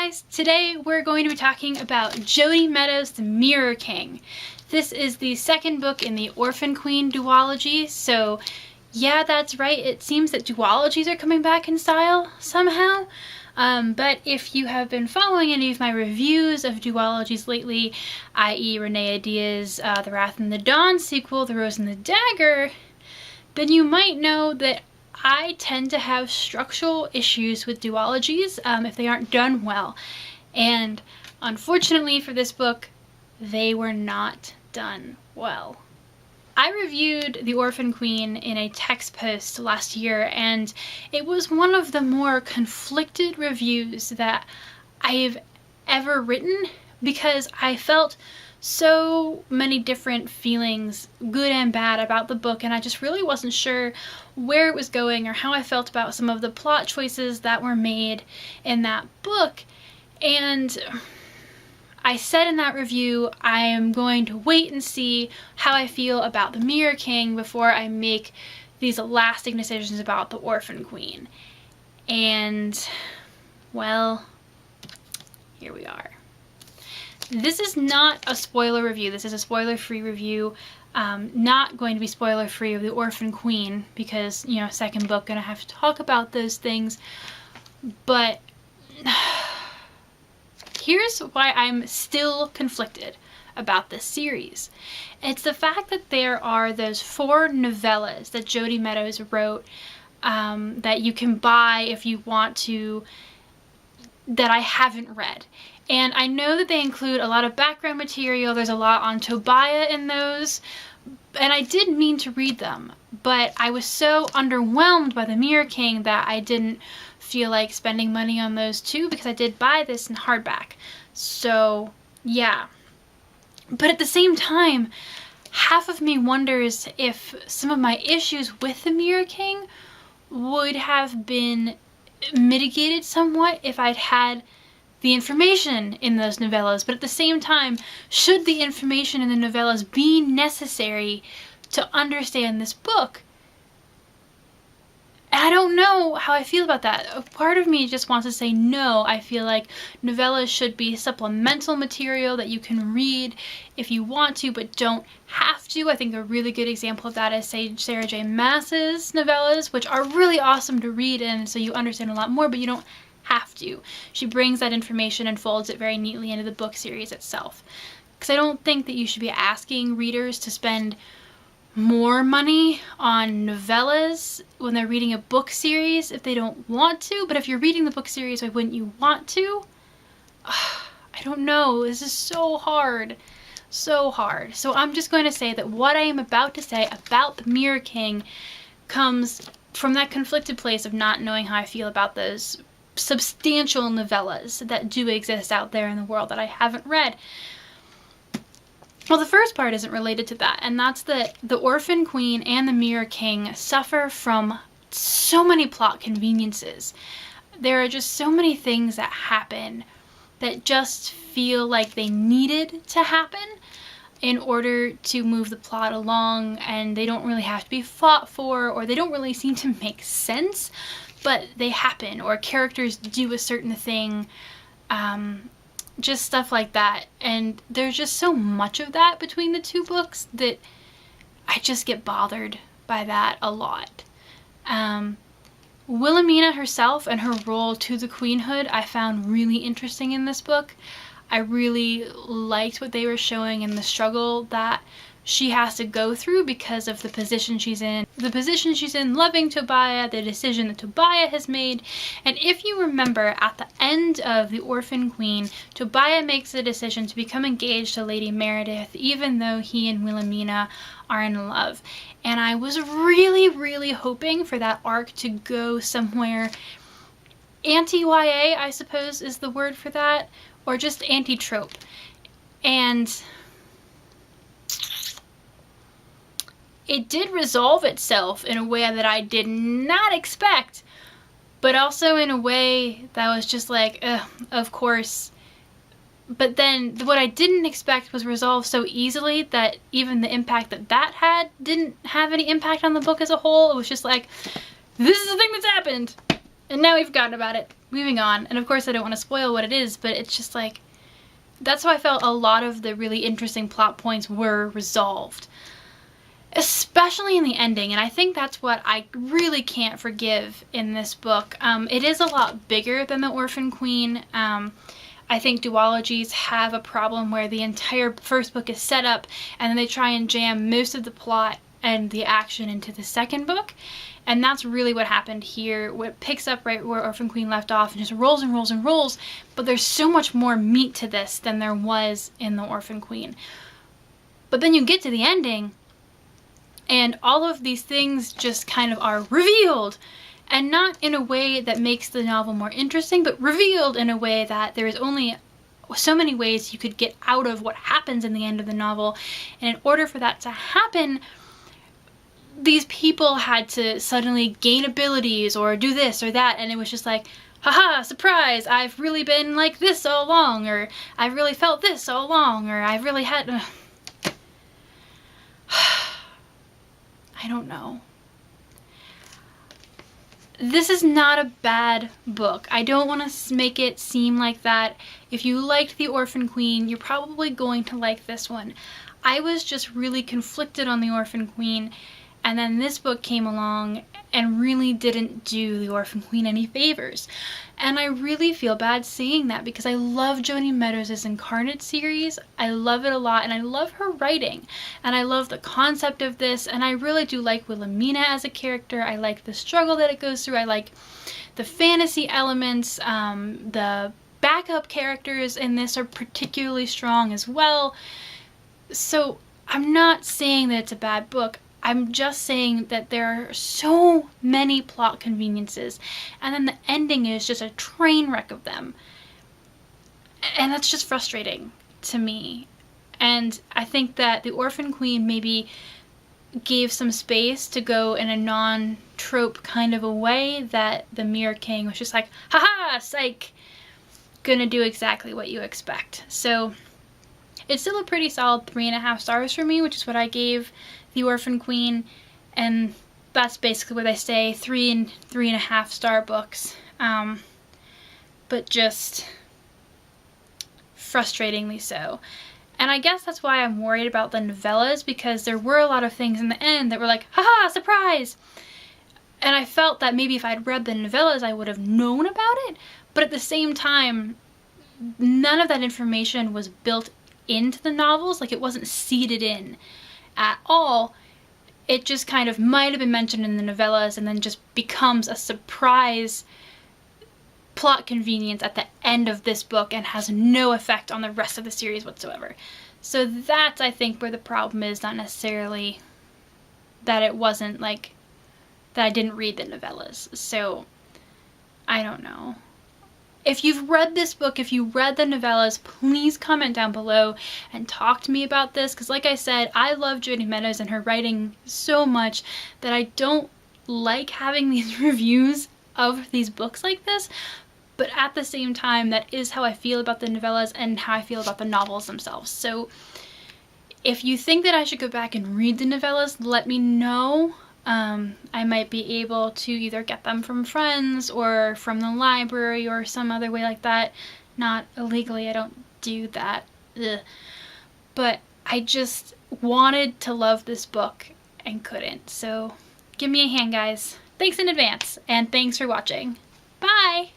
guys! Today we're going to be talking about Jodi Meadows' The Mirror King. This is the second book in the Orphan Queen duology, so yeah, that's right, it seems that duologies are coming back in style somehow. But if you have been following any of my reviews of duologies lately, i.e. Renee Diaz's The Wrath and the Dawn sequel, The Rose and the Dagger, then you might know that I tend to have structural issues with duologies if they aren't done well. And unfortunately for this book, they were not done well. I reviewed The Orphan Queen in a text post last year, and it was one of the more conflicted reviews that I've ever written because I felt so many different feelings, good and bad, about the book, and I just really wasn't sure where it was going or how I felt about some of the plot choices that were made in that book. And I said in that review, I am going to wait and see how I feel about The Mirror King before I make these lasting decisions about The Orphan Queen. And, well, here we are. This is not a spoiler review. This is a spoiler-free review. Not going to be spoiler-free of The Orphan Queen because, you know, second book, gonna have to talk about those things. But here's why I'm still conflicted about this series. It's the fact that there are those 4 novellas that Jodi Meadows wrote that you can buy if you want to, that I haven't read. And I know that they include a lot of background material. There's a lot on Tobiah in those, and I did mean to read them, but I was so underwhelmed by The Mirror King that I didn't feel like spending money on those too, because I did buy this in hardback. So yeah, but at the same time, half of me wonders if some of my issues with The Mirror King would have been mitigated somewhat if I'd had the information in those novellas. But at the same time, should the information in the novellas be necessary to understand this book? And I don't know how I feel about that. A part of me just wants to say no. I feel like novellas should be supplemental material that you can read if you want to, but don't have to. I think a really good example of that is, say, Sarah J. Maas's novellas, which are really awesome to read, and so you understand a lot more, but you don't have to. She brings that information and folds it very neatly into the book series itself. Because I don't think that you should be asking readers to spend more money on novellas when they're reading a book series if they don't want to. But if you're reading the book series, why wouldn't you want to? I don't know. This is so hard. So hard. So I'm just going to say that what I am about to say about The Mirror King comes from that conflicted place of not knowing how I feel about those substantial novellas that do exist out there in the world that I haven't read. Well, the first part isn't related to that, and that's that The Orphan Queen and The Mirror King suffer from so many plot conveniences. There are just so many things that happen that just feel like they needed to happen in order to move the plot along, and they don't really have to be fought for, or they don't really seem to make sense, but they happen, or characters do a certain thing, just stuff like that. And there's just so much of that between the two books that I just get bothered by that a lot. Wilhelmina herself and her role to the queenhood I found really interesting in this book. I really liked what they were showing and the struggle that she has to go through because of the position she's in. The position she's in loving Tobiah, the decision that Tobiah has made. And if you remember, at the end of The Orphan Queen, Tobiah makes the decision to become engaged to Lady Meredith, even though he and Wilhelmina are in love. And I was really, really hoping for that arc to go somewhere anti-YA, I suppose is the word for that, or just anti-trope. And it did resolve itself in a way that I did not expect, but also in a way that was just like, of course. But then what I didn't expect was resolved so easily that even the impact that that had didn't have any impact on the book as a whole. It was just like, this is the thing that's happened, and now we've forgotten about it. moving on. And of course I don't want to spoil what it is, but it's just like, that's how I felt a lot of the really interesting plot points were resolved. Especially in the ending, and I think that's what I really can't forgive in this book. It is a lot bigger than the Orphan Queen. I think duologies have a problem where the entire first book is set up and then they try and jam most of the plot and the action into the second book. And that's really what happened here. It picks up right where Orphan Queen left off and just rolls and rolls and rolls, but there's so much more meat to this than there was in the Orphan Queen. But then you get to the ending and all of these things just kind of are revealed. And not in a way that makes the novel more interesting, but revealed in a way that there is only so many ways you could get out of what happens in the end of the novel. And in order for that to happen, these people had to suddenly gain abilities or do this or that. And it was just like, haha, surprise, I've really been like this all along, or I've really felt this all along, or I've really had... I don't know. This is not a bad book. I don't want to make it seem like that. If you liked The Orphan Queen, you're probably going to like this one. I was just really conflicted on The Orphan Queen, and then this book came along and really didn't do The Orphan Queen any favors. And I really feel bad saying that because I love Jodi Meadows' Incarnate series. I love it a lot, and I love her writing. And I love the concept of this, and I really do like Wilhelmina as a character. I like the struggle that it goes through. I like the fantasy elements. The backup characters in this are particularly strong as well. So I'm not saying that it's a bad book. I'm just saying that there are so many plot conveniences, and then the ending is just a train wreck of them. And that's just frustrating to me. And I think that The Orphan Queen maybe gave some space to go in a non-trope kind of a way that The Mirror King was just like, haha, psych, gonna do exactly what you expect. So it's still a pretty solid 3.5 stars for me, which is what I gave The Orphan Queen, and that's basically where they stay, 3 and 3.5 star books, but just frustratingly so. And I guess that's why I'm worried about the novellas, because there were a lot of things in the end that were like, haha, surprise! And I felt that maybe if I'd read the novellas I would have known about it, but at the same time, none of that information was built into the novels, like it wasn't seeded in at all. It just kind of might have been mentioned in the novellas and then just becomes a surprise plot convenience at the end of this book and has no effect on the rest of the series whatsoever. So that's, I think, where the problem is, not necessarily that it wasn't like that I didn't read the novellas. So I don't know. If you've read this book, if you read the novellas, please comment down below and talk to me about this, because like I said, I love Jodi Meadows and her writing so much that I don't like having these reviews of these books like this, but at the same time, that is how I feel about the novellas and how I feel about the novels themselves. So if you think that I should go back and read the novellas, let me know. I might be able to either get them from friends or from the library or some other way like that. Not illegally, I don't do that. Ugh. But I just wanted to love this book and couldn't. So give me a hand, guys. Thanks in advance, and thanks for watching. Bye!